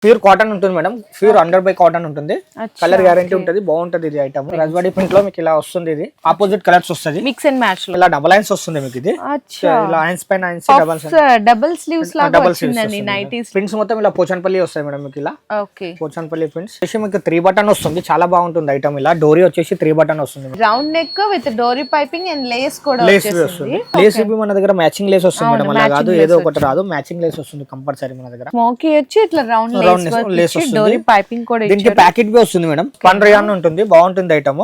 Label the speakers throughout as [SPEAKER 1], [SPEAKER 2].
[SPEAKER 1] Pure cotton ఉంటుంది madam, pure 100 cotton ఉంటుంది. Colour guarantee ఉంటుంది, బాగుంటది ఇది ఐటమ్. రజ్వాడి ప్రింట్ లో మీకు ఇలా వస్తుంది, ఇది ఆపోజిట్ కలర్స్ వస్తుంది,
[SPEAKER 2] మిక్స్ అండ్ మ్యాచ్ లో
[SPEAKER 1] ఇలా డబుల్ లైన్స్ వస్తుంది మీకు. ఇది ఇలా లైన్స్ పైన
[SPEAKER 2] డబుల్ స్లీవ్స్ లాగా వచ్చిందండి నైటీస్.
[SPEAKER 1] ప్రింట్స్ మొత్తం ఇలా పోచన్పల్లి వస్తాయి మేడం మీకు. ఇలా
[SPEAKER 2] ఓకే
[SPEAKER 1] పోచన్పల్లి ప్రింట్స్ వచ్చేసి మీకు 3 బటన్ వస్తుంది, చాలా బాగుంటుంది ఐటమ్. ఇలా డోరీ వచ్చేసి 3 బటన్ వస్తుంది,
[SPEAKER 2] round neck with dori piping and lace కూడా
[SPEAKER 1] వస్తుంది. లేస్ మన దగ్గర మ్యాచింగ్ లేస్ వస్తుంది మేడం, అలా కాదు ఏదో ఒకటి రాదు, మ్యాచింగ్ లేస్ వస్తుంది కంపల్సరీ మన దగ్గర.
[SPEAKER 2] స్మోకీ వచ్చి ఇట్లా రౌండ్ లేస్ డోరీ పైపింగ్ కూడా
[SPEAKER 1] దీనికి ప్యాకెట్ బి వస్తుంది మేడం, 1 రియాన్ ఉంటుంది, బాగుంటుంది ఐటమ్.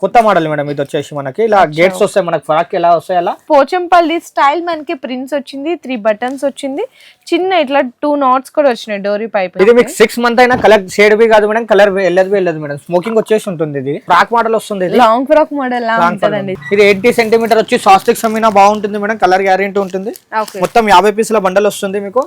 [SPEAKER 1] కొత్త మోడల్ మేడం ఇది వచ్చేసి మనకి. ఇలా గేట్స్ వస్తాయి మనకి, ఫ్రాక్ ఎలా వస్తాయి అలా
[SPEAKER 2] పోచంపల్లి స్టైల్ మనకి ప్రింట్స్ వచ్చింది, 3 బటన్స్ వచ్చింది, చిన్న ఇట్లా 2 knots కూడా వచ్చినాయి డోరీ పైప్.
[SPEAKER 1] ఇది మీకు 6 months అయినా కలర్ షేడ్ బి కాదు మేడం, కలర్ వెళ్ళదు మేడం, స్మోకింగ్ వచ్చేసి ఉంటుంది. ఇది ఫ్రాక్ మోడల్ వస్తుంది,
[SPEAKER 2] లాంగ్ ఫ్రాక్ మోడల్ లా ఉంటదండి.
[SPEAKER 1] ఇది 80 cm వచ్చి సాస్టిక్స్ అమ్మినా బాగుంటుంది మేడం, కలర్ గ్యారెంటీ ఉంటుంది. మొత్తం 50 పీసుల బండల్ వస్తుంది మీకు.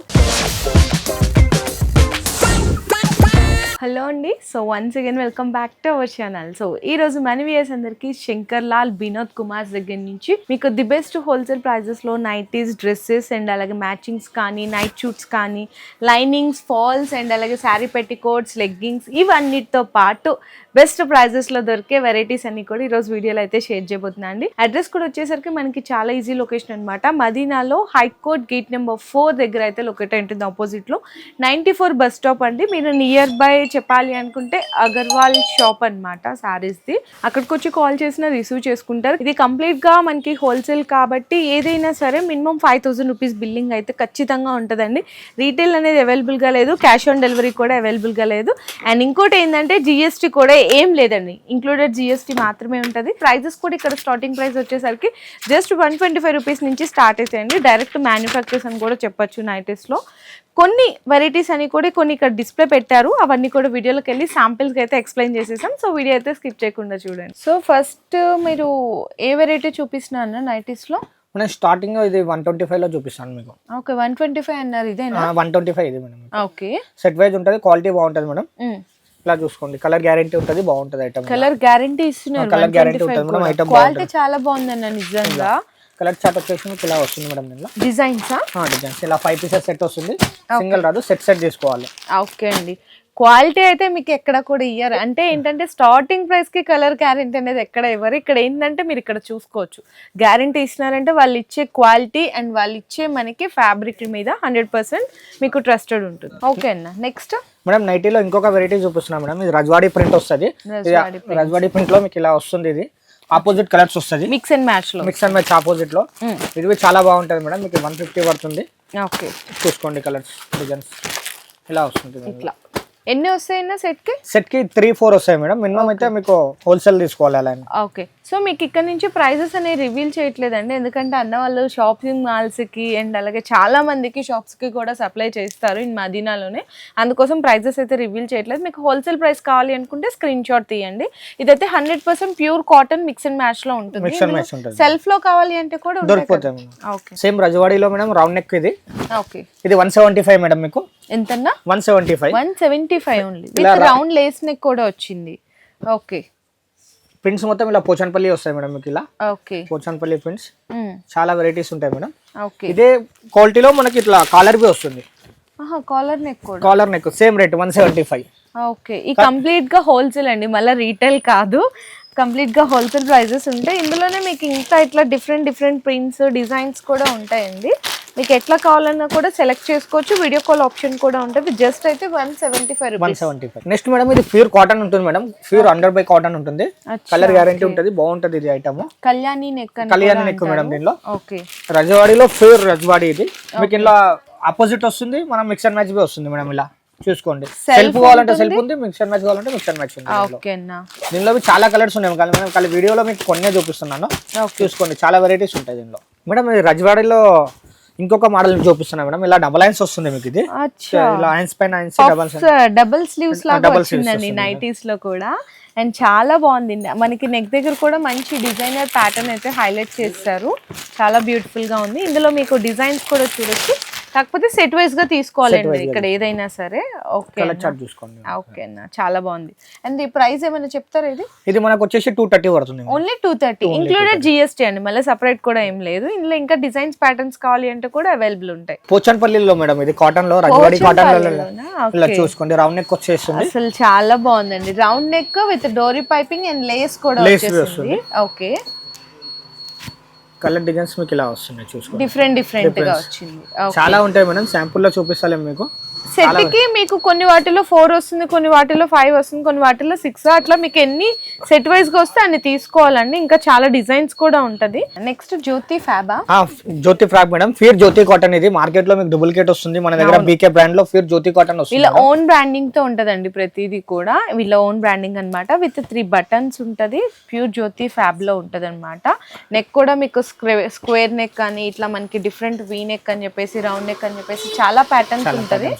[SPEAKER 2] హలో అండి, so once again welcome back to our channel. So ఈ రోజు మన వ్యూయర్స్ అందరికి శంకర్ లాల్ వినోద్ కుమార్ దగ్గర నుంచి మీకు ది బెస్ట్ హోల్సేల్ ప్రైజెస్ లో నైటీస్, డ్రెస్సెస్ అండ్ అలాగే మ్యాచింగ్స్ కానీ, నైట్ షూట్స్ కానీ, లైనింగ్స్, ఫాల్స్ అండ్ అలాగే శారీ పెట్టికోట్స్, లెగ్గింగ్స్ ఇవన్నిటితో పాటు బెస్ట్ ప్రైజెస్ లో దొరికే వెరైటీస్ అన్ని కూడా ఈ రోజు వీడియోలో అయితే షేర్ చేయబోతున్నా అండి. అడ్రస్ కూడా వచ్చేసరికి మనకి చాలా ఈజీ లొకేషన్ అనమాట. మదీనాలో హైకోర్ట్ గేట్ నెంబర్ 4 దగ్గర అయితే లొకేట్ ఉంటుంది, ఆపోజిట్ లో 94 బస్ స్టాప్ అండి. మీరు నియర్ బై చెప్పాలి అనుకుంటే అగర్వాల్ షాప్ అనమాట సారీస్ ది, అక్కడికి వచ్చి కాల్ చేసినా రిసీవ్ చేసుకుంటారు. ఇది కంప్లీట్ గా మనకి హోల్సేల్ కాబట్టి ఏదైనా సరే మినిమం 5000 రూపీస్ బిల్లింగ్ అయితే ఖచ్చితంగా ఉంటుందండి. రీటైల్ అనేది అవైలబుల్ గా లేదు, క్యాష్ ఆన్ డెలివరీ కూడా అవైలబుల్ గా లేదు. అండ్ ఇంకోటి ఏంటంటే జిఎస్టీ కూడా ఏం లేదండి, ఇంక్లూడెడ్ జిఎస్టీ మాత్రమే ఉంటుంది. ప్రైజెస్ కూడా ఇక్కడ స్టార్టింగ్ ప్రైస్ వచ్చేసరికి జస్ట్ 125 రూపీస్ నుంచి స్టార్ట్ అవుతాయండి. డైరెక్ట్ మ్యానుఫ్యాక్చర్స్ అని కూడా చెప్పొచ్చు నైటీస్ లో. కొన్ని వెరైటీస్ అని కూడా కొన్ని ఇక్కడ డిస్ప్లే పెట్టారు, అవన్నీ కూడా వీడియోలోకి వెళ్ళి శాంపిల్స్కి అయితే ఎక్స్ప్లెయిన్ చేసేసాం. సో వీడియో అయితే స్కిప్ చేయకుండా చూడండి. సో ఫస్ట్ మీరు ఏ వెరైటీ చూపిస్తున్నారు నైటీస్ లో?
[SPEAKER 1] నేను స్టార్టింగ్ ఇది 125 లో చూపిస్తాను మీకు.
[SPEAKER 2] ఓకే 125 అన్నారు, ఇదేనా?
[SPEAKER 1] 125 ఇది మేడం.
[SPEAKER 2] ఓకే
[SPEAKER 1] సెట్ వైజ్ ఉంటుంది, క్వాలిటీ బాగుంటుంది మేడం. ఇలా చూసుకోండి, కలర్ గ్యారెంటీ ఉంటుంది, బాగుంటుంది ఐటమ్.
[SPEAKER 2] కలర్ గ్యారెంటీ ఇస్తున్నారు,
[SPEAKER 1] కలర్ గ్యారెంటీ ఉంటుంది మేడం. ఐటమ్
[SPEAKER 2] క్వాలిటీ చాలా బాగుందన్న నిజంగా.
[SPEAKER 1] కలర్ చార్ట్ వచ్చేసి ఇలా వస్తుంది మేడం. దీనిలో
[SPEAKER 2] డిజైన్స్
[SPEAKER 1] డిజైన్స్ ఇలా 5 పీసెస్ సెట్ వస్తుంది, సింగిల్ రాదు, సెట్ తీసుకోవాలి.
[SPEAKER 2] ఓకే అండి, క్వాలిటీ అయితే మీకు ఎక్కడ కూడా ఇయ్యరు. అంటే ఏంటంటే స్టార్టింగ్ ప్రైస్ కి కలర్ గ్యారెంటీ అనేది ఎక్కడ ఇవ్వరు. ఇక్కడ ఏంటంటే మీరు ఇక్కడ చూసుకోవచ్చు, గ్యారెంటీ ఇస్తున్నారంటే వాళ్ళు ఇచ్చే క్వాలిటీ అండ్ వాళ్ళు ఇచ్చే మనకి ఫ్యాబ్రిక్ మీద 100% మీకు ట్రస్టెడ్ ఉంటుంది. ఓకే అన్న, నెక్స్ట్
[SPEAKER 1] మేడం నైటీలో ఇంకొక వెరైటీ చూపిస్తున్నాం మేడం. ఇది రజ్వాడి ప్రింట్ వస్తుంది, రజ్వాడి ప్రింట్ లో మీకు ఇలా వస్తుంది. ఇది ఆపోజిట్ కలర్స్ వస్తుంది,
[SPEAKER 2] మిక్స్ అండ్ మ్యాచ్
[SPEAKER 1] ఆపోజిట్ లో. ఇది చాలా బాగుంటుంది మేడం, మీకు 150 పడుతుంది.
[SPEAKER 2] ఓకే
[SPEAKER 1] చూసుకోండి కలర్స్, డిజైన్స్ ఇలా వస్తుంది.
[SPEAKER 2] ఇట్లా ఎన్ని వస్తాయన్నా
[SPEAKER 1] సెట్ కి 3-4 వస్తాయి మేడం. మినిమం అయితే మీకు హోల్సేల్ తీసుకోవాలి అలా.
[SPEAKER 2] ఓకే, సో మీకు ఇక్కడ నుంచి ప్రైజెస్ అనేవి రివీల్ చేయట్లేదండి, ఎందుకంటే అన్న వాళ్ళు షాపింగ్ మాల్స్ కి అండ్ అలాగే చాలా మందికి షాప్స్ కి కూడా సప్లై చేస్తారు ఇన్ మదీనాలోనే, అందుకోసం ప్రైజెస్ అయితే రివీల్ చేయట్లేదు. మీకు హోల్సేల్ ప్రైస్ కావాలి అనుకుంటే స్క్రీన్ షాట్ తీయండి. ఇదైతే 100% pure cotton mix and match లో ఉంటుంది. సెల్ఫ్ లో కావాలి అంటే కూడా
[SPEAKER 1] దొరికిపోతాయి. సేమ్ రజవాడీలో మేడం, రౌండ్ నెక్ ఇది.
[SPEAKER 2] ఓకే,
[SPEAKER 1] ఇది 175 మేడం. మీకు
[SPEAKER 2] ఎంతన్నా?
[SPEAKER 1] 175
[SPEAKER 2] only, with round lace neck కూడా వచ్చింది. ఓకే,
[SPEAKER 1] ప్రింట్స్ మొత్తం ఇలా పోచన్పల్లి వస్తాయి మేడం మీకు. ఇలా
[SPEAKER 2] ఓకే
[SPEAKER 1] పోచన్పల్లి ప్రింట్స్ చాలా వెరైటీస్ ఉంటాయి మేడం.
[SPEAKER 2] ఓకే,
[SPEAKER 1] ఇదే క్వాలిటీలో మనకి ఇట్లా కాలర్ బి వస్తుంది.
[SPEAKER 2] కాలర్ నెక్ కూడా,
[SPEAKER 1] collar neck same rate 175.
[SPEAKER 2] Okay, ఈ కంప్లీట్ గా హోల్సేల్ అండి, మళ్ళీ రీటైల్ కాదు, కంప్లీట్ గా హోల్సేల్ ప్రైజెస్ ఉంటాయి. ఇందులోనే మీకు ఇంకా ఇట్లా డిఫరెంట్ ప్రింట్స్, డిజైన్స్ కూడా ఉంటాయండి. మీకు ఎట్లా కావాలన్నా కూడా సెలెక్ట్ చేసుకోవచ్చు, వీడియో కాల్ ఆప్షన్ కూడా ఉంటుంది. జస్ట్ అయితే 175 రూపీస్.
[SPEAKER 1] నెక్స్ట్ మేడం ఇది ప్యూర్ కాటన్ ఉంటుంది మేడం, ప్యూర్ 100 కాటన్ ఉంటుంది, కలర్ గ్యారెంటీ ఉంటుంది, బాగుంటుంది ఇది ఐటమ్.
[SPEAKER 2] కళ్యాణి నెక్
[SPEAKER 1] మేడం దీనిలో.
[SPEAKER 2] ఓకే,
[SPEAKER 1] రజవాడీలో ప్యూర్ రజవాడీ ఇది. మీకు ఇలా ఆపోజిట్ వస్తుంది, మనం మిక్స్ అండ్ మ్యాచ్ బి వస్తుంది మేడం. ఇలా చూసుకోండి, సెల్ఫ్ కావాలంటే సెల్ఫ్ ఉంది, మిక్స్ అండ్ మ్యాచ్ కావాలంటే మిక్స్ అండ్ మ్యాచ్ ఉంది. దీనిలో చాలా కలర్స్ ఉన్నాయి, కానీ వీడియోలో మీకు కొన్నే చూపిస్తున్నాను, చూసుకోండి. చాలా వెరైటీస్ ఉంటాయి దీనిలో మేడం. ఇది రజవాడీలో ఇంకొక మోడల్ చూపిస్తున్నా మేడం. ఇలా డబుల్ లైన్స్ వస్తుంది మీకు. ఇది లైన్స్ పైన
[SPEAKER 2] డబుల్ స్లీవ్స్ లాగా వచ్చిందండి నైటీస్ లో కూడా. అండ్ చాలా బాగుంది, మనకి నెక్ దగ్గర కూడా మంచి డిజైనర్ ప్యాటర్న్ అయితే హైలైట్ చేస్తారు, చాలా బ్యూటిఫుల్ గా ఉంది. ఇందులో మీకు డిజైన్స్ కూడా చూడొచ్చు, కాకపోతే సెట్ వైజ్ గా తీసుకోవాలండి ఇక్కడ ఏదైనా సరే. ఓకే
[SPEAKER 1] కలర్ చార్ట్ చూసుకోండి.
[SPEAKER 2] ఓకే అన్న, చాలా బాగుంది. అండ్ ఈ ప్రైస్ ఏమైనా చెప్తారా?
[SPEAKER 1] ఇది మనకు వచ్చేసి 230 పడుతుంది.
[SPEAKER 2] ఓన్లీ 230 ఇంక్లూడెడ్ GST అండి, మళ్ళీ సెపరేట్ కూడా ఏం లేదు. ఇందులో ఇంకా డిజైన్స్ ప్యాటర్న్స్ కావాలి అంటే కూడా అవైలబుల్ ఉంటాయి.
[SPEAKER 1] పోచన్పల్లిలో మేడం ఇది కాటన్ లో, రజవాడి కాటన్ లో ఇలా చూసుకోండి. రౌండ్ నెక్ వచ్చేస్తుంది,
[SPEAKER 2] అసలు చాలా బాగుందండి. Round neck with dori piping and lace కూడా వచ్చేసింది. ఓకే,
[SPEAKER 1] కలర్ డిజైన్స్ మీకు ఇలా వస్తున్నాయి చూసుకోండి.
[SPEAKER 2] డిఫరెంట్ గా వచ్చింది.
[SPEAKER 1] చాలా ఉంటాయి మేడం, శాంపుల్ లో చూపిస్తాలేం మీకు.
[SPEAKER 2] సెట్ కి మీకు కొన్ని వాటిలో 4 వస్తుంది, కొన్ని వాటిలో 5 వస్తుంది, కొన్ని వాటిలో 6, అట్లా మీకు ఎన్ని సెట్ వైజ్ గా వస్తే అన్ని తీసుకోవాలండి. ఇంకా చాలా డిజైన్స్ కూడా ఉంటది. నెక్స్ట్ జ్యోతి ఫ్యాబా,
[SPEAKER 1] జ్యోతి ఫ్యాబ్ మేడం, ఫీర్ జ్యోతి కాటన్. ఇది మార్కెట్ లో మీకు డూప్లికేట్ వస్తుంది, మన దగ్గర BK బ్రాండ్ లో ఫీర్ జ్యోతి కాటన్ వస్తుంది.
[SPEAKER 2] వీళ్ళ ఓన్ బ్రాండింగ్ తో ఉంటదండి ప్రతిదీ కూడా, వీళ్ళ ఓన్ బ్రాండింగ్ అన్నమాట. విత్ 3 బటన్స్ ఉంటది, ప్యూర్ జ్యోతి ఫ్యాబ్ లో ఉంటది అనమాట. నెక్ కూడా మీకు స్క్వేర్ నెక్ అని, ఇట్లా మనకి డిఫరెంట్ వీ నెక్ అని చెప్పేసి, రౌండ్ నెక్ అని చెప్పేసి చాలా ప్యాటర్న్స్ ఉంటది.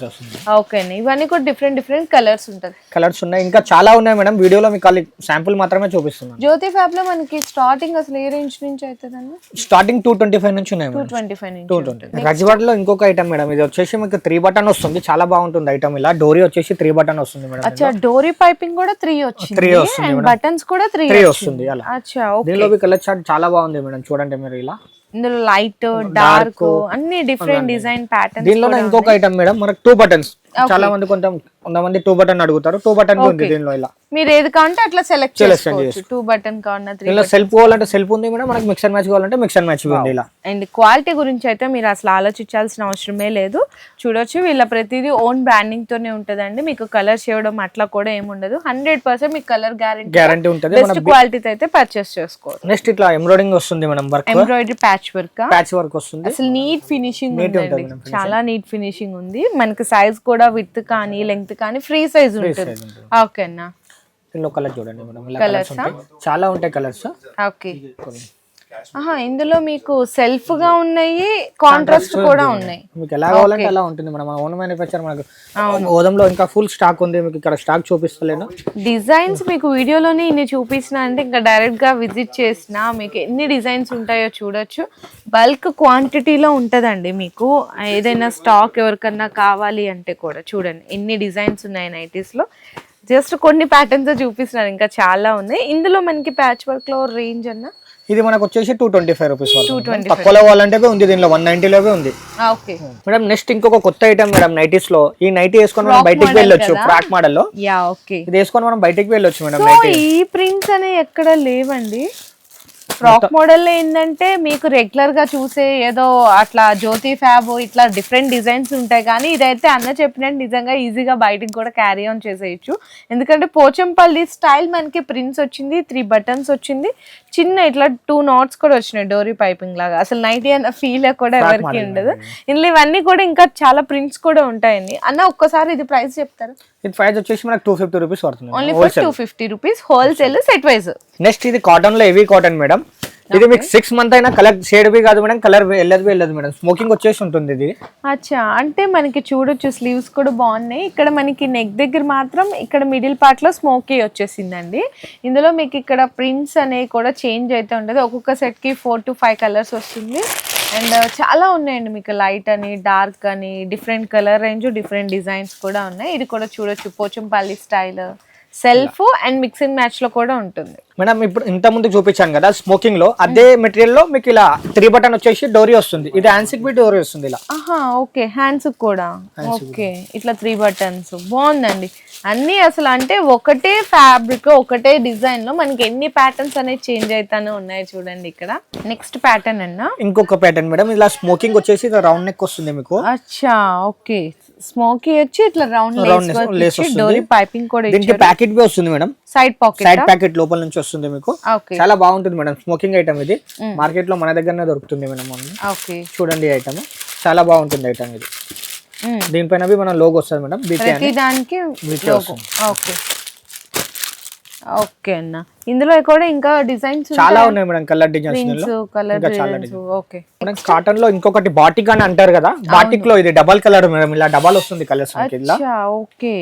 [SPEAKER 2] ఓకే అండి, ఇవన్నీ కూడా డిఫరెంట్ కలర్స్ ఉంటది.
[SPEAKER 1] కలర్స్ ఉన్నాయి, ఇంకా చాలా ఉన్నాయి మేడం. వీడియోలో మీకు శాంపుల్ మాత్రమే చూపిస్తున్నాను.
[SPEAKER 2] జ్యోతి ఫ్యాబ్ లో మనకి స్టార్టింగ్ అసలు ఏ రేంజ్ నుంచి అవుతుందండి?
[SPEAKER 1] స్టార్టింగ్ 225 నుంచి ఉన్నాయి.
[SPEAKER 2] 225 నుంచి.
[SPEAKER 1] రజవాడిలో ఇంకొక ఐటమ్ మేడం, ఇది వచ్చేసి మీకు 3 బటన్ వస్తుంది, చాలా బాగుంటుంది ఐటమ్. ఇలా డోరీ వచ్చేసి 3 బటన్ వస్తుంది మేడం.
[SPEAKER 2] అచ్చా, డోరీ పైపింగ్ కూడా 3 వచ్చింది, అండ్ బటన్స్ కూడా 3
[SPEAKER 1] వస్తుంది. అలా
[SPEAKER 2] అచ్చా, ఓకే.
[SPEAKER 1] దీనిలో కలర్ చార్ట్ చాలా బాగుంది మేడం, చూడండి మీరు. ఇలా
[SPEAKER 2] ఇందులో లైట్, డార్క్ అన్ని డిఫరెంట్ డిజైన్ ప్యాటర్న్స్.
[SPEAKER 1] దీనిలో ఇంకొక ఐటమ్ మేడం, మనకు 2 బటన్స్. చాలా మంది కొంతమంది 2 బటన్ అడుగుతారు, 2 బటన్ ఉంది దీనిలో. ఇలా
[SPEAKER 2] మీరు ఏది కావాలంటే అట్లా సెలెక్ట్ చేసుకోవచ్చు. 2 బటన్ కావాలన్నా 3
[SPEAKER 1] ఇలా సెల్ఫ్ కావాలంటే సెల్ఫ్ ఉంది మేడం, మనకి మిక్స్ అండ్ మ్యాచ్ కావాలంటే మిక్స్ అండ్ మ్యాచ్ ఉంది. ఇలా
[SPEAKER 2] అండ్ క్వాలిటీ గురించి అయితే మీరు అసలు ఆలోచించాల్సిన అవసరమే లేదు. చూడొచ్చు, వీళ్ళ ప్రతిదీ ఓన్ బ్రాండింగ్ తోనే ఉంటదండి. మీకు కలర్ చేయడం అట్లా కూడా ఏమి ఉండదు. 100% మీకు కలర్ గ్యారెంటీ
[SPEAKER 1] ఉంటుంది.
[SPEAKER 2] బెస్ట్ క్వాలిటీతో అయితే పర్చేస్ చేసుకోవచ్చు.
[SPEAKER 1] నెక్స్ట్ ఇట్లా ఎంబ్రాయిడింగ్ వస్తుంది madam, work
[SPEAKER 2] embroidery patch work
[SPEAKER 1] వస్తుంది.
[SPEAKER 2] అసలు నీట్ ఫినిషింగ్ ఉందండి, చాలా నీట్ ఫినిషింగ్ ఉంది. మనకి సైజ్ కూడా విత్ కానీ లెంగ్త్ కానీ ఫ్రీ సైజ్ ఉంటుంది. ఓకే అన్న,
[SPEAKER 1] ఇందులో కలర్ చూడండి మేడం, కలర్స్ చాలా ఉంటాయి కలర్స్.
[SPEAKER 2] ఓకే, ఇందులో మీకు సెల్ఫ్ గా ఉన్నాయి, కాంట్రాస్ట్ కూడా ఉన్నాయి.
[SPEAKER 1] మీకు ఎలా కావాలంటే అలా ఉంటుంది మేడం. ఓన్ మ్యానుఫ్యాక్చర్ మనకు గోదాంలో ఇంకా ఫుల్ స్టాక్ ఉంది. మీకు ఇక్కడ స్టాక్ చూపిస్తలేను.
[SPEAKER 2] డిజైన్స్ మీకు వీడియోలోనే ఇన్ని చూపించిన అంటే ఇంకా డైరెక్ట్ గా విజిట్ చేసినా మీకు ఎన్ని డిజైన్స్ ఉంటాయో చూడొచ్చు. బల్క్ క్వాంటిటీలో ఉంటదండి. మీకు ఏదైనా స్టాక్ ఎవరికన్నా కావాలి అంటే కూడా చూడండి ఎన్ని డిజైన్స్ ఉన్నాయి నైటీస్ లో. జస్ట్ కొన్ని ప్యాటర్న్స్ చూపిస్తున్నారు, ఇంకా చాలా ఉన్నాయి. ఇందులో మనకి ప్యాచ్ వర్క్ లో రేంజ్ అన్న
[SPEAKER 1] ఇది మనకు వచ్చేసి 225 రూపీస్. తక్కువలో కావాలంటే ఉంది, దీనిలో 190 లోనే ఉంది. మేడం నెక్స్ట్ ఇంకొక కొత్త ఐటమ్ మేడం, నైటీస్ లో. ఈ నైటీ వేసుకొని మనం బయటికి వెళ్ళొచ్చు, ఫ్రాక్ మోడల్ లో. ఇది వేసుకొని మనం బయటికి వెళ్ళొచ్చు మేడం.
[SPEAKER 2] ఈ ప్రింట్స్ అనే ఎక్కడ లేవండి. ఫ్రాక్ మోడల్ లో ఏంటంటే మీకు రెగ్యులర్ గా చూసే ఏదో అట్లా జ్యోతి ఫ్యాబ్ ఇట్లా డిఫరెంట్ డిజైన్స్ ఉంటాయి, కానీ ఇదైతే అన్న చెప్పినట్టు నిజంగా ఈజీగా బయటికి కూడా క్యారీ ఆన్ చేసేయచ్చు. ఎందుకంటే పోచంపల్లి స్టైల్ మనకి ప్రింట్స్ వచ్చింది, 3 బటన్స్ వచ్చింది, చిన్న ఇట్లా 2 knots కూడా వచ్చినాయి డోరీ పైపింగ్ లాగా. అసలు నైటీ అన్న ఫీల్ కూడా ఎవరికి ఉండదు. ఇందులో ఇవన్నీ కూడా ఇంకా చాలా ప్రింట్స్ కూడా ఉంటాయండి. అన్న ఒక్కసారి ఇది ప్రైస్ చెప్తారు?
[SPEAKER 1] ఇది ప్రైస్ వచ్చేసి మనకు 250 రూపీస్ పడుతుంది.
[SPEAKER 2] Only for 250 rupees wholesale set wise.
[SPEAKER 1] Next ఇది కాటన్ లో హెవీ కాటన్ మేడం. ఇది మీకు 6 months అయినా కలర్ షేడ్ బి కాదు మేడం, కలర్ వెళ్ళదు మేడం. స్మోకింగ్ వచ్చేసి ఉంటుంది ఇది.
[SPEAKER 2] అచ్చా, అంటే మనకి చూడొచ్చు స్లీవ్స్ కూడా బాగున్నాయి. ఇక్కడ మనకి నెక్ దగ్గర మాత్రం ఇక్కడ మిడిల్ పార్ట్ లో స్మోకీ వచ్చేసిందండి. ఇందులో మీకు ఇక్కడ ప్రింట్స్ అనేవి కూడా చేంజ్ అయితే ఉంటుంది. ఒక్కొక్క సెట్ కి 4 to 5 కలర్స్ వస్తుంది. అండ్ చాలా ఉన్నాయండి మీకు, లైట్ అని, డార్క్ అని, different colour range, different designs కూడా ఉన్నాయి. ఇది కూడా చూడొచ్చు, Pochampally style, self and mixing match లో కూడా ఉంటుంది
[SPEAKER 1] మేడం. ఇప్పుడు ఇంత ముందు చూపించాను కదా స్మోకింగ్ లో, అదే మెటీరియల్ లో మీకు ఇలా 3 బటన్ వచ్చేసి డోరీ వస్తుంది. ఇది హ్యాండ్స్ కి డోరీ వస్తుంది ఇలా.
[SPEAKER 2] ఓకే, హ్యాండ్స్ కూడా. ఓకే, ఇట్లా 3 బటన్స్ బాగుందండి. అన్ని అసలు అంటే ఒకటే ఫ్యాబ్రిక్, ఒకటే డిజైన్ లో మనకి ఎన్ని ప్యాటర్న్స్ అనేది చేంజ్ అవుతానే ఉన్నాయి చూడండి. ఇక్కడ నెక్స్ట్ ప్యాటర్న్ అన్న ఇంకొక
[SPEAKER 1] ప్యాటర్న్ మేడం. ఇలా స్మోకింగ్ వచ్చేసి రౌండ్ నెక్ వస్తుంది మీకు.
[SPEAKER 2] అచ్చా, ఓకే. స్మోకీ వచ్చి ఇట్లా రౌండ్ లేస్ డోరీ పైపింగ్ కూడా
[SPEAKER 1] దీనికి ప్యాకెట్ బి వస్తుంది మేడం.
[SPEAKER 2] సైడ్
[SPEAKER 1] ప్యాకెట్ లోపల నుంచి వస్తుంది మీకు. చాలా బాగుంటుంది మేడం. స్మోకింగ్ ఐటమ్ ఇది. మార్కెట్ లో మన దగ్గరనే దొరుకుతుంది మేడం. చూడండి ఐటమ్ చాలా బాగుంటుంది ఐటమ్ ఇది. దీనిపైన మన లోగో వస్తుంది మేడం.
[SPEAKER 2] దానికి ఓకే ఓకే అన్న. ఇందులో కూడా ఇంకా డిజైన్స్
[SPEAKER 1] చాలా ఉన్నాయి madam, colour designs.
[SPEAKER 2] Okay,
[SPEAKER 1] cotton లో ఇంకొకటి బాటిక్ అని అంటారు కదా, బాటిక్ లో ఇది డబల్ కలర్ మేడం. ఇలా డబల్ వస్తుంది కలర్స్.
[SPEAKER 2] ఓకే,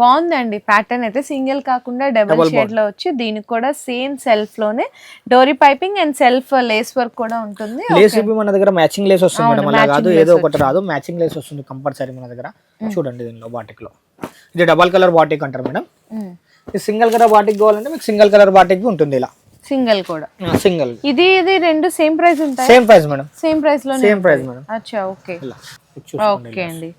[SPEAKER 2] బాగుందండి ప్యాటర్న్ అయితే, సింగిల్ కాకుండా డబుల్ షేడ్ లో వచ్చి దీనికి కూడా సేమ్ సెల్ఫ్ లోనే dori piping and self lace work కూడా ఉంటుంది.
[SPEAKER 1] లేస్ మన దగ్గర మ్యాచింగ్ లేస్ వస్తుంది మేడం, అలా కాదు ఏదో ఒకటి రాదు, మ్యాచింగ్ లేస్ వస్తుంది కంపల్సరీ మన దగ్గర. చూడండి దీనిలో బాటిక్ లో ఇది డబల్ కలర్ బాటిక్ అంటారు మేడం. ఇది సింగిల్ కలర్ బాటిక్ కావాలంటే మీకు సింగిల్ కలర్ బాటిక్ ఉంటుంది ఇలా
[SPEAKER 2] సింగిల్ కూడా.
[SPEAKER 1] సింగిల్
[SPEAKER 2] ఇది రెండు సేమ్ ప్రైస్ ఉంటాయి.
[SPEAKER 1] Same price madam,
[SPEAKER 2] same price లో.
[SPEAKER 1] Same price madam.
[SPEAKER 2] అచ్చా ఓకే ఓకే అండి.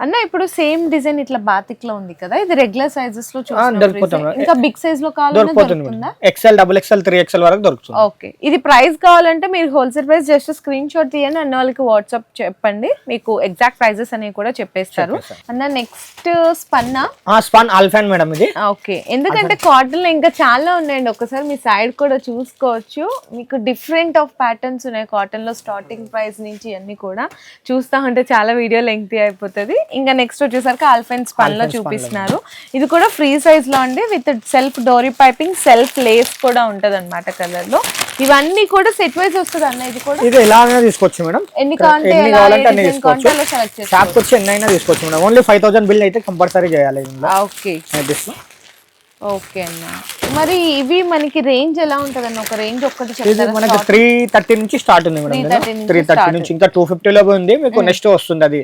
[SPEAKER 2] అన్న ఇప్పుడు సేమ్ డిజైన్ ఇట్లా బాతిక్ లో ఉంది కదా, ఇది రెగ్యులర్ సైజెస్ లో చూస్తున్నాం, ఇంకా బిగ్ సైజ్ లో కావాలంటే దొరుకుతుందా?
[SPEAKER 1] XL, XXL, 3XL వరకు దొరుకుతుంది.
[SPEAKER 2] ఓకే, ఇది ప్రైస్ కావాలంటే మీరు wholesale price just screen shot తీయండి, అన్న వాళ్ళకి వాట్సాప్ చెప్పండి, మీకు ఎగ్జాక్ట్ ప్రైజెస్ అనేవి కూడా చెప్పేస్తారు. అన్న నెక్స్ట్ స్పన్
[SPEAKER 1] ఆల్ఫాన్ మేడం ఇది.
[SPEAKER 2] ఓకే, ఎందుకంటే కాటన్ లో ఇంకా చాలా ఉన్నాయండి, ఒకసారి మీ సైడ్ కూడా చూసుకోవచ్చు, మీకు డిఫరెంట్ ఆఫ్ ప్యాటర్న్స్ ఉన్నాయి కాటన్ లో, స్టార్టింగ్ ప్రైస్ నుంచి అన్ని కూడా చూస్తా ఉంటే చాలా వీడియో లెంగ్తీ అయిపోతుంది. ఇంకా నెక్స్ట్ వచ్చేసరికి ఆల్ఫైన్ స్పన్ లో చూపిస్తున్నారు, ఇది కూడా ఫ్రీ సైజ్ లో అండి, with self dori piping, self lace కూడా ఉంటది అనమాట కలర్ లో. ఇవన్నీ కూడా సెట్ వైజ్ వస్తుంది అన్న, ఇది కూడా
[SPEAKER 1] ఇది ఎలాగైనా తీసుకోవచ్చు మేడం,
[SPEAKER 2] ఎన్ని కావాలంటే అన్ని తీసుకోవచ్చు, సెలెక్ట్
[SPEAKER 1] షాప్ వచ్చి ఎన్నైనా తీసుకోవచ్చు మేడం, ఓన్లీ 5000 బిల్ అయితే కంపల్సరీ చేయాలి.
[SPEAKER 2] ఓకే ఓకే అన్న, మరి ఇవి మనకి రేంజ్ ఎలా ఉంటది అన్న, ఒక రేంజ్ ఒక్కటి చెప్తారా?
[SPEAKER 1] మనకి 330 నుంచి స్టార్ట్ ఉంది మేడం, 330 నుంచి ఇంకా 250 లో ఉంది మీకు, నెక్స్ట్ వస్తుంది అది.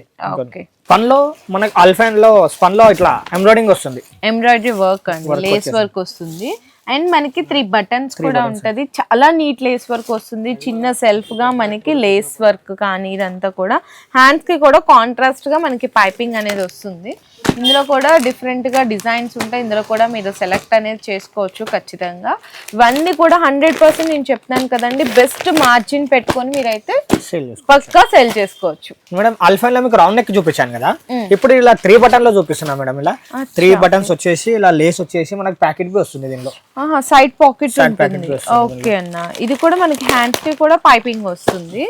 [SPEAKER 1] స్పన్ లో మనకి ఆల్ఫైన్ లో స్పన్ లో ఇట్లా ఎంబ్రాయిడింగ్ వస్తుంది,
[SPEAKER 2] ఎంబ్రాయిడరీ వర్క్ అండి, లేస్ వర్క్ వస్తుంది, అండ్ మనకి 3 బటన్స్ కూడా ఉంటది, చాలా నీట్ లేస్ వర్క్ వస్తుంది, చిన్న సెల్ఫ్ గా మనకి లేస్ వర్క్ కానీ ఇదంతా కూడా, హ్యాండ్స్ కి కూడా కాంట్రాస్ట్ గా మనకి పైపింగ్ అనేది వస్తుంది. ఇందులో కూడా డిఫరెంట్ గా డిజైన్స్ ఉంటాయి, ఇందులో కూడా మీరు సెలెక్ట్ అనేది చేసుకోవచ్చు ఖచ్చితంగా. ఇవన్నీ కూడా 100% నేను చెప్తాను కదండి, బెస్ట్ మార్జిన్ పెట్టుకొని మీరైతే పక్కా సెల్ చేసుకోవచ్చు
[SPEAKER 1] మేడం. ఆల్ఫైన్ లో మీకు రౌండ్ నెక్ చూపించాను కదా, ఇప్పుడు ఇలా 3 బటన్ లో చూపిస్తున్నా మేడం. ఇలా 3 బటన్స్ వచ్చేసి ఇలా లేస్ వచ్చేసి మనకి ప్యాకెట్ బి వస్తుంది దీనిలో,
[SPEAKER 2] సైడ్ పాకెట్ ఉంటుంది. ఓకే అన్న, ఇది కూడా మనకి హ్యాండ్స్ కి కూడా పైపింగ్ వస్తుంది,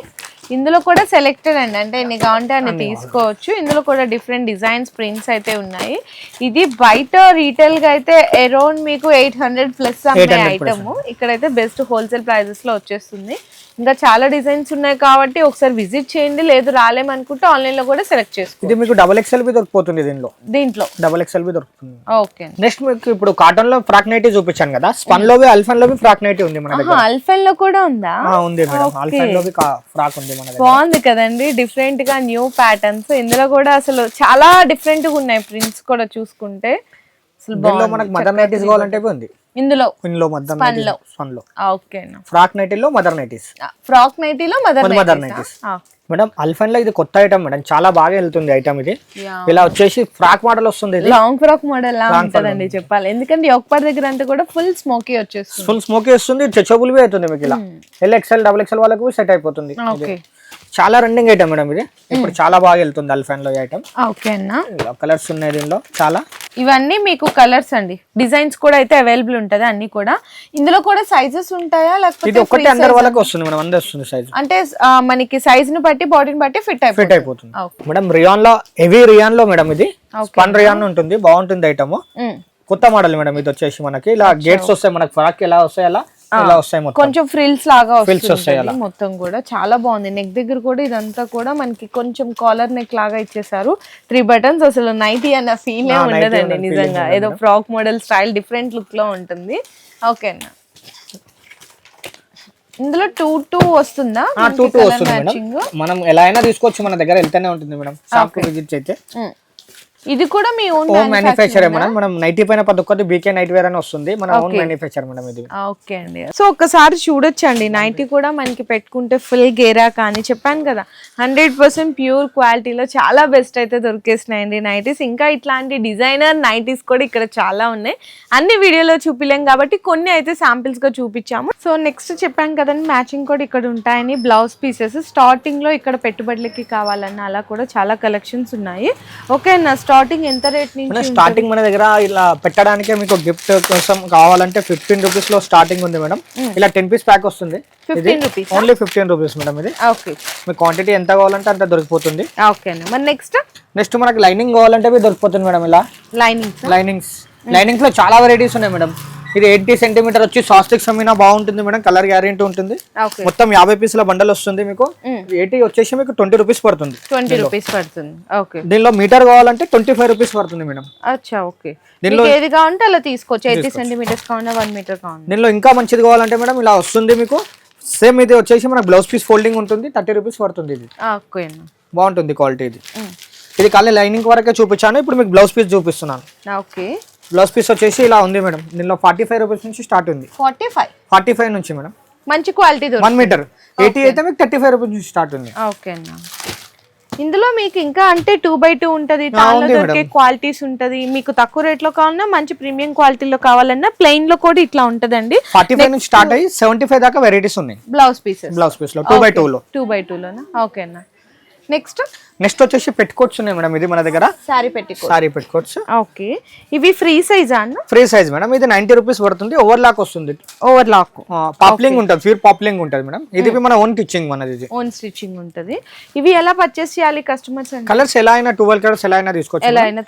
[SPEAKER 2] ఇందులో కూడా సెలెక్టెడ్ అండి, అంటే ఎన్ని కావాలంటే అన్ని తీసుకోవచ్చు. ఇందులో కూడా డిఫరెంట్ డిజైన్స్, ప్రింట్స్ అయితే ఉన్నాయి. ఇది బయట రీటైల్ గా అయితే అరౌండ్ మీకు 800 ప్లస్ అమ్మే ఐటమ్, ఇక్కడైతే బెస్ట్ హోల్సేల్ ప్రైజెస్ లో వచ్చేస్తుంది. ఇంకా చాలా డిజైన్స్ ఉన్నాయి కాబట్టి ఒకసారి విజిట్ చేయండి, లేదు రాలేమనుకుంటే ఆన్లైన్ లో కూడా సెలెక్ట్ చేసుకోండి.
[SPEAKER 1] ఇది మీకు XXL బి దొరుకుతుంది దీంట్లో XXL బి దొరుకుతుంది.
[SPEAKER 2] ఓకే,
[SPEAKER 1] నెక్స్ట్ మీకు ఇప్పుడు కాటన్ లో ఫ్రాక్ నైటీ చూపించాను కదా, స్పన్ లో ఆల్ఫైన్ లో ఫ్రాక్ నైటీ ఉంది మన దగ్గర.
[SPEAKER 2] ఆల్ఫైన్ లో కూడా ఉందా?
[SPEAKER 1] ఉంది మేడం, ఆల్ఫైన్ లో ఫ్రాక్ ఉంది మన దగ్గర.
[SPEAKER 2] బాగుంది కదండి, డిఫరెంట్ గా న్యూ ప్యాటర్న్స్, ఇందులో కూడా అసలు చాలా డిఫరెంట్ గా ఉన్నాయి ప్రింట్స్ కూడా చూసుకుంటే. అసలు
[SPEAKER 1] మనకు మదర్ నైటీస్ కావాలంటే ఉంది
[SPEAKER 2] ఇందులో
[SPEAKER 1] ఫ్రాక్ నైటీలో మదర్ నైటీస్,
[SPEAKER 2] ఫ్రాక్ నైటీలో మదర్ నైటీస్
[SPEAKER 1] మేడం. ఆల్ఫైన్ లో ఇది కొత్త ఐటమ్ మేడం, చాలా బాగా వెళ్తుంది ఐటమ్. ఇది ఇలా వచ్చేసి ఫ్రాక్ మోడల్ వస్తుంది,
[SPEAKER 2] లాంగ్ ఫ్రాక్ మోడల్ లా ఉంటదండి చెప్పాలి, ఎందుకంటే ఒక్కపాటి దగ్గర అంతా కూడా ఫుల్ స్మోకీ వచ్చేస్తుంది,
[SPEAKER 1] ఫుల్ స్మోకీ వస్తుంది, స్ట్రెచబుల్ బి అవుతుంది మీకు. ఇలా XL, XXL వాళ్ళకు సెట్ అయిపోతుంది. చాలా రన్నింగ్ ఐటమ్ మేడం ఇది, ఇప్పుడు చాలా బాగా వెళ్తుంది ఆల్ఫైన్ లో ఐటమ్.
[SPEAKER 2] ఓకే అన్న,
[SPEAKER 1] కలర్స్ ఉన్నాయి దీనిలో చాలా.
[SPEAKER 2] ఇవన్నీ మీకు కలర్స్ అండి, డిజైన్స్ కూడా అయితే అవైలబుల్ ఉంటది అన్ని కూడా. ఇందులో కూడా సైజెస్ ఉంటాయా లేకపోతే
[SPEAKER 1] ఇది ఒకటి అందరి వాళ్ళకి వస్తుంది మేడం, అందరి వస్తుంది సైజ్,
[SPEAKER 2] అంటే మనకి సైజ్ ని బట్టి బాడీని బట్టి ఫిట్
[SPEAKER 1] అయిపోతుంది మేడం. రియాన్ లో హెవీ రియాన్ లో మేడం, ఇది స్పన్ రియాన్ ఉంటుంది, బాగుంటుంది ఐటమ్, కొత్త మోడల్ మేడం. ఇది వచ్చేసి మనకి ఇలా గేట్స్ వస్తాయి, మనకి ఫ్రాక్ ఎలా వస్తాయి అలా
[SPEAKER 2] కొంచెం ఫ్రిల్స్ లాగా వస్తుంది మొత్తం కూడా, చాలా బాగుంది. నెక్ దగ్గర కూడా ఇదంతా కూడా మనకి కొంచెం కాలర్ నెక్ లాగా ఇచ్చేసారు, 3 బటన్స్. అసలు నైటీ అన్న ఫీల్ ఉండదండి నిజంగా, ఏదో frock model style different look లో ఉంటుంది. ఓకే అన్న, ఇందులో 2 వస్తుందా?
[SPEAKER 1] 2 వస్తుంది, మనం ఎలా అయినా తీసుకోవచ్చు, మన దగ్గర వెళ్తూనే ఉంటుంది మేడం. షాప్ కి విజిట్ అయితే
[SPEAKER 2] ఇది కూడా మీ ఓన్
[SPEAKER 1] మ్యానుఫ్యాక్చర్ మేడం, మనం నైటీ పైన పదొక్కటి బీకే నైట్ వేర్ అని వస్తుంది, మన ఓన్ మ్యానుఫ్యాక్చర్ మేడం ఇది.
[SPEAKER 2] ఓకే అండి, సో ఒక్కసారి చూడొచ్చండి, నైటీ కూడా మనకి పెట్టుకుంటే ఫుల్ గేరా కానీ, చెప్పాను కదా 100% ప్యూర్ క్వాలిటీలో చాలా బెస్ట్ అయితే దొరికేసినాయండి నైటీస్. ఇంకా ఇట్లాంటి డిజైనర్ నైటీస్ కూడా ఇక్కడ చాలా ఉన్నాయి, అన్ని వీడియోలో చూపిలేం కాబట్టి కొన్ని అయితే శాంపిల్స్ గా చూపించాము. సో నెక్స్ట్ చెప్పాను కదండి, మ్యాచింగ్ కూడా ఇక్కడ ఉంటాయని, బ్లౌజ్ పీసెస్ స్టార్టింగ్ లో ఇక్కడ పెట్టుబడులకి కావాలన్నా అలా కూడా చాలా కలెక్షన్స్ ఉన్నాయి. ఓకే అన్న, స్టార్టింగ్ ఎంత రేట్ నుంచి?
[SPEAKER 1] స్టార్టింగ్ మన దగ్గర ఇలా పెట్టడానికి మీకు గిఫ్ట్ కోసం కావాలంటే 15 రూపీస్ లో స్టార్టింగ్ ఉంది మేడం. ఇలా 10 పీస్ ప్యాక్ వస్తుంది,
[SPEAKER 2] 15 రూపీస్,
[SPEAKER 1] ఓన్లీ 15 రూపీస్ మేడం ఇది.
[SPEAKER 2] ఓకే,
[SPEAKER 1] మీ క్వాంటిటీ ఎంత కావాలంటే అంత దొరికిపోతుంది.
[SPEAKER 2] ఓకే అండి, మరి నెక్స్ట్
[SPEAKER 1] మనకి లైనింగ్ కావాలంటే దొరికిపోతుంది మేడం. ఇలా లైనింగ్స్ లో చాలా వెరైటీస్ ఉన్నాయి మేడం. ఇది 80 సెంటీమీటర్ వచ్చి సాస్టిక్స్ అమ్మినా బాగుంటుంది మేడం, కలర్ గ్యారెంటీ ఉంటుంది. మొత్తం 50 పీసుల బండల్ వస్తుంది మీకు. 80 వచ్చేసి మీకు 20 రూపీస్ పడుతుంది.
[SPEAKER 2] 20 రూపీస్ పడుతుంది. ఓకే,
[SPEAKER 1] దీనిలో మీటర్ కావాలంటే 25 రూపీస్ పడుతుంది మేడం.
[SPEAKER 2] అచ్చా ఓకే, దీనిలో ఏది కావాలంటే అలా తీసుకోవచ్చు. 80 సెంటీమీటర్స్ కావాలన్నా 1 మీటర్ కావాలన్నా.
[SPEAKER 1] దీనిలో ఇంకా మంచిది కావాలంటే మేడం ఇలా వస్తుంది మీకు. సేమ్ ఇది వచ్చేసి మన బ్లౌజ్ పీస్ ఫోల్డింగ్ ఉంటుంది, 30 రూపీస్ పడుతుంది. ఇది బాగుంటుంది క్వాలిటీ. ఇది ఖాళీ లైనింగ్ వరకే చూపించాను, ఇప్పుడు మీకు బ్లౌజ్ పీస్ చూపిస్తున్నాను.
[SPEAKER 2] ఓకే,
[SPEAKER 1] బ్లౌజ్ పీస్ వచ్చేసి ఇలా ఉంది మేడం. దీనిలో 45 రూపీస్ నుంచి స్టార్ట్ ఉంది. 45 నుంచి మేడం,
[SPEAKER 2] మంచి క్వాలిటీ
[SPEAKER 1] 1 మీటర్. 80 అయితే మీకు 35 రూపీస్ నుంచి స్టార్ట్ ఉంది.
[SPEAKER 2] ఓకే అన్న, ఇందులో మీకు ఇంకా అంటే 2x2 ఉంటది, దొరికే క్వాలిటీస్ ఉంటది. మీకు తక్కువ రేట్ లో కావాలన్నా మంచి ప్రీమియం క్వాలిటీలో కావాలన్నా ప్లెయిన్ లో కూడా ఇట్లా ఉంటదండి.
[SPEAKER 1] 45 నుంచి స్టార్ట్ అయ్యి 75 దాకా వెరైటీస్ ఉన్నాయి.
[SPEAKER 2] బ్లౌజ్ పీస్ లో
[SPEAKER 1] 2x2 లో
[SPEAKER 2] 2x2 లోనా. ఓకే అన్న,
[SPEAKER 1] నెక్స్ట్ వచ్చేసి పెట్టుకోవచ్చు ఉన్నాయి మేడం. ఇది మన దగ్గర సారీ పెట్టుకోవచ్చు.
[SPEAKER 2] ఓకే, ఇవి ఫ్రీ సైజా అన్న?
[SPEAKER 1] Free size madam. ఇది 90 రూపీస్ పడుతుంది. ఓవర్ లాక్ వస్తుంది.
[SPEAKER 2] ఓవర్ లాక్
[SPEAKER 1] పాప్లింగ్ ఉంటుంది, ప్యూర్ పాప్లింగ్ ఉంటుంది మేడం. ఇది మన ఓన్ స్టిచ్చింగ్, మనది
[SPEAKER 2] ఓన్ స్టిచ్చింగ్ ఉంటుంది. ఇవి ఎలా పర్చేస్ చేయాలి కస్టమర్స్?
[SPEAKER 1] కలర్స్ ఎలా అయినా 12 కలర్స్ ఎలా అయినా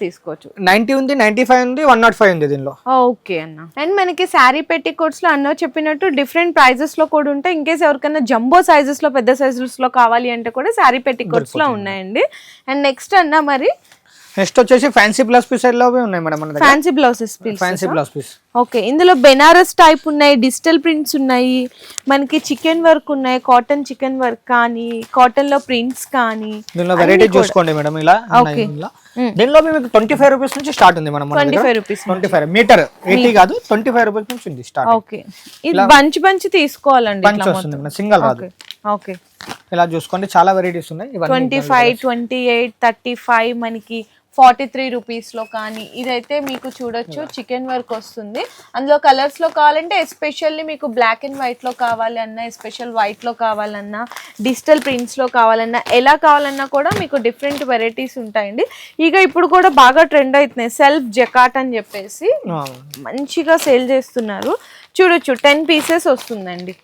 [SPEAKER 1] తీసుకోవచ్చు. 90 ఉంది, 95 ఉంది, 105 ఉంది దీనిలో.
[SPEAKER 2] ఓకే అన్న, అండ్ మనకి శారీ పెట్టికోట్స్ లో అన్న చెప్పినట్టు డిఫరెంట్ ప్రైజెస్ లో కూడా ఉంటాయి. ఇన్కేస్ ఎవరికైనా జంబో సైజెస్ లో పెద్ద సైజెస్ లో కావాలి అంటే కూడా శారీ పెట్టికోట్స్ లో ఉన్నాయండి. అండ్ నెక్స్ట్ అన్న మరి
[SPEAKER 1] నెక్స్ట్ వచ్చేసి ఫ్యాన్సీ బ్లౌజ్ పీస్ లో ఉన్నాయి మేడం మన దగ్గర. Fancy blouse piece.
[SPEAKER 2] ఓకే, ఇందులో బెనారస్ టైప్ ఉన్నాయి, డిజిటల్ ప్రింట్స్ ఉన్నాయి, మనకి చికెన్ వర్క్ ఉన్నాయి, కాటన్ చికెన్ వర్క్ కానీ, కాటన్ లో ప్రింట్స్ కానీ.
[SPEAKER 1] దీనిలో వెరైటీ చూసుకోండి మేడం. ఇలా దీనిలో మీకు 25 రూపీస్ నుంచి స్టార్ట్ ఉంది మేడం. 25 మీటర్ 80 కాదు, 25 రూపీస్ నుంచి ఉంది స్టార్ట్.
[SPEAKER 2] ఓకే, ఇది బంచ్ తీసుకోవాలండి.
[SPEAKER 1] బంచ్ వస్తుంది మేడం, సింగిల్ రాదు.
[SPEAKER 2] ఓకే,
[SPEAKER 1] ఇలా చూసుకోండి, చాలా వెరైటీస్ ఉన్నాయి.
[SPEAKER 2] 25, 28, 35, మనకి 43 రూపీస్ లో కానీ. ఇదైతే మీకు చూడొచ్చు చికెన్ వర్క్ వస్తుంది. అందులో కలర్స్ లో కావాలంటే ఎస్పెషల్లీ మీకు బ్లాక్ అండ్ వైట్ లో కావాలి అన్నా, ఎస్పెషల్ వైట్ లో కావాలన్నా, డిజిటల్ ప్రింట్స్ లో కావాలన్నా, ఎలా కావాలన్నా కూడా మీకు డిఫరెంట్ వెరైటీస్ ఉంటాయండి. ఇక ఇప్పుడు కూడా బాగా ట్రెండ్ అవుతున్నాయి సెల్ఫ్ జకాట్ అని చెప్పేసి, మంచిగా సేల్ చేస్తున్నారు. చూడొచ్చు 10 పీసెస్ వస్తుందండి,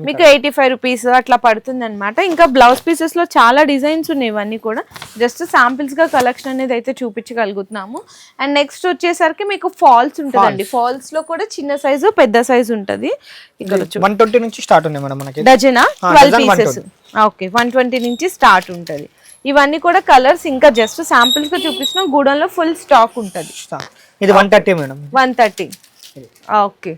[SPEAKER 2] మీకు 85 రూపీస్ అట్లా పడుతుంది అనమాట. ఇంకా బ్లౌజ్ పీసెస్ లో చాలా డిజైన్స్ ఉన్నాయి. ఇవన్నీ కూడా జస్ట్ శాంపిల్స్ గా కలెక్షన్ అనేది అయితే చూపించగలుగుతున్నాము. అండ్ నెక్స్ట్ వచ్చేసరికి మీకు ఫాల్స్ ఉంటుందండి. ఫాల్స్ లో కూడా చిన్న సైజు పెద్ద సైజు ఉంటది. ఇక్కడ
[SPEAKER 1] 120 నుంచి స్టార్ట్ ఉంది మేడం మనకి.
[SPEAKER 2] డజనా 12 పీసెస్. ఓకే, 120 నుంచి స్టార్ట్ ఉంటది. ఇవన్నీ కూడా కలర్స్ ఇంకా జస్ట్ శాంపిల్స్ గా చూపిస్తున్నాం. గూడెంలో ఫుల్ స్టాక్ ఉంటది.
[SPEAKER 1] ఇది 130 madam.
[SPEAKER 2] 130. Okay,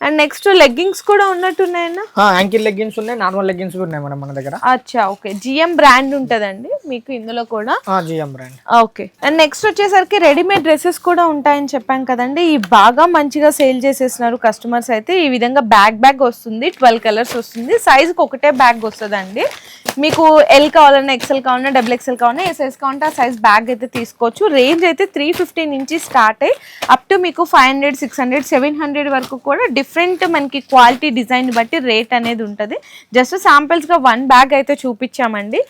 [SPEAKER 2] and next leggings కూడా ఉన్నట్టున్నాయన్నా.
[SPEAKER 1] యాంకిల్ లెగ్గిన్స్ ఉన్నాయి, నార్మల్ లెగ్గిన్స్ కూడా ఉన్నాయి మేడం మన దగ్గర.
[SPEAKER 2] అచ్చా ఓకే, జిఎం బ్రాండ్ ఉంటదండి మీకు ఇందులో కూడా.
[SPEAKER 1] GM brand.
[SPEAKER 2] Okay, and next వచ్చేసరికి రెడీమేడ్ డ్రెస్సెస్ కూడా ఉంటాయని చెప్పాం కదండి. ఈ బాగా మంచిగా సేల్ చేసేస్తున్నారు కస్టమర్స్ అయితే. ఈ విధంగా బ్యాగ్ వస్తుంది, 12 కలర్స్ వస్తుంది. సైజ్కి ఒకటే బ్యాగ్ వస్తుందండి. మీకు ఎల్ కావాలన్నా, ఎక్సెల్ కావాలన్నా, XXL కావాలన్నా, ఏ సైజ్ కావాలంటే ఆ సైజ్ బ్యాగ్ అయితే తీసుకోవచ్చు. రేంజ్ అయితే 350 నుంచి స్టార్ట్ అయ్యి అప్ టు మీకు 500, 600, 700 వరకు కూడా డిఫరెంట్ మనకి క్వాలిటీ డిజైన్ బట్టి రేట్ అనేది ఉంటుంది. జస్ట్ శాంపిల్స్గా 1 బ్యాగ్ అయితే చూపించామండి.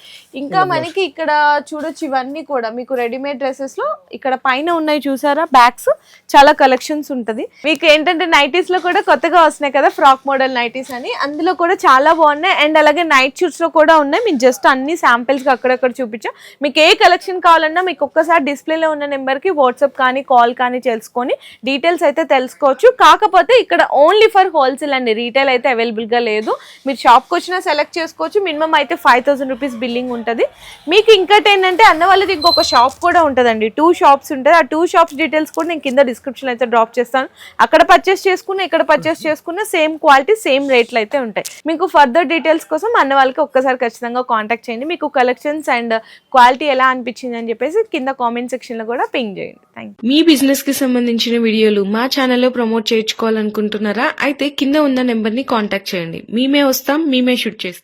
[SPEAKER 2] ఇంకా మనకి ఇక్కడ చూడొచ్చు, ఇవన్నీ కూడా మీకు రెడీమేడ్ డ్రెస్సెస్లో ఇక్కడ పైన ఉన్నాయి చూసారా బ్యాగ్స్, చాలా కలెక్షన్స్ ఉంటుంది. మీకు ఏంటంటే నైటీస్లో కూడా కొత్తగా వస్తున్నాయి కదా, ఫ్రాక్ మోడల్ నైటీస్ అని, అందులో కూడా చాలా బాగున్నాయి. అండ్ అలాగే నైట్ షూట్స్లో కూడా ఉన్నాయి. మీకు జస్ట్ అన్ని శాంపిల్స్గా అక్కడక్కడ చూపించాం. మీకు ఏ కలెక్షన్ కావాలన్నా మీకు ఒక్కసారి డిస్ప్లేలో ఉన్న నెంబర్కి వాట్సాప్ కానీ కాల్ కానీ చేసుకొని డీటెయిల్స్ అయితే తెలుసుకోవచ్చు. కాకపోతే ఇక్కడ ఓన్లీ ఫర్ హోల్సేల్ అండి, రీటైల్ అయితే అవైలబుల్గా లేదు. మీరు షాప్కి వచ్చినా సెలెక్ట్ చేసుకోవచ్చు. మినిమం అయితే 5000 రూపీస్ బిల్లింగ్ ఉంటుంది. మీకు ఇంకటి ఏంటంటే అన్న వాళ్ళది ఇంకొక షాప్ కూడా ఉంటుందండి, 2 షాప్స్ ఉంటుంది. ఆ 2 షాప్స్ డీటెయిల్స్ కూడా నేను కింద డిస్క్రిప్షన్ అయితే డ్రాప్ చేస్తాను. అక్కడ పర్చేస్ చేసుకున్న, ఇక్కడ పర్చేస్ చేసుకున్న సేమ్ క్వాలిటీ సేమ్ రేట్లు అయితే ఉంటాయి. మీకు ఫర్దర్ డీటెయిల్స్ కోసం అన్న వాళ్ళకి ఒక్కసారి ఖచ్చితంగా కాంటాక్ట్ చేయండి. మీకు కలెక్షన్స్ అండ్ క్వాలిటీ ఎలా అనిపించింది అని చెప్పేసి కింద కామెంట్ సెక్షన్లో కూడా పింగ్ చేయండి. Thank you.
[SPEAKER 3] మీ బిజినెస్ కి సంబంధించిన వీడియోలు మా ఛానల్లో ప్రమోట్ చేయించుకోవాలనుకుంటున్నారా? అయితే కింద ఉన్న నెంబర్ ని కాంటాక్ట్ చేయండి. మేమే వస్తాం, మేమే షూట్ చేస్తాం.